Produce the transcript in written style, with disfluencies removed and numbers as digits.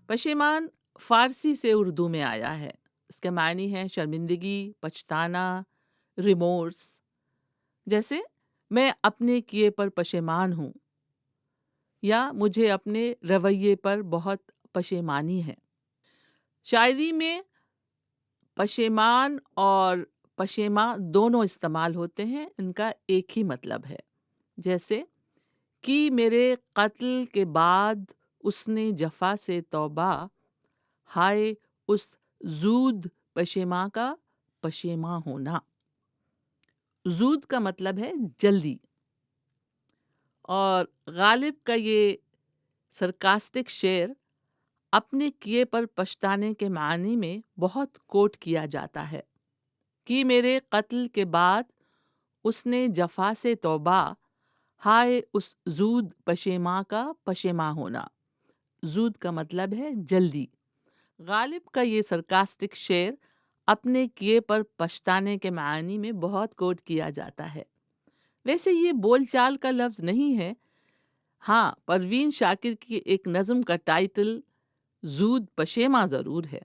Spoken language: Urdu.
پشیمان فارسی سے اردو میں آیا ہے۔ اس کے معنی ہے شرمندگی، پچھتانا، ریمورس۔ جیسے میں اپنے کیے پر پشیمان ہوں یا مجھے اپنے رویے پر بہت پشیمانی ہے۔ شاعری میں پشیمان اور پشیماں دونوں استعمال ہوتے ہیں، ان کا ایک ہی مطلب ہے۔ جیسے کہ میرے قتل کے بعد اس نے جفا سے توبہ، ہائے اس زود پشیماں کا پشیماں ہونا۔ زود کا مطلب ہے جلدی، اور غالب کا یہ سرکاسٹک شعر اپنے کیے پر پچھتانے کے معنی میں بہت کوٹ کیا جاتا ہے کہ میرے قتل کے بعد اس نے جفا سے توبہ، ہائے اس زود پشیماں کا پشیماں ہونا۔ زود کا مطلب ہے جلدی۔ غالب کا یہ سرکاسٹک شعر اپنے کیے پر پچھتانے کے معنی میں بہت کوٹ کیا جاتا ہے۔ ویسے یہ بول چال کا لفظ نہیں ہے، ہاں پروین شاکر کی ایک نظم کا ٹائٹل زود پشیماں ضرور ہے۔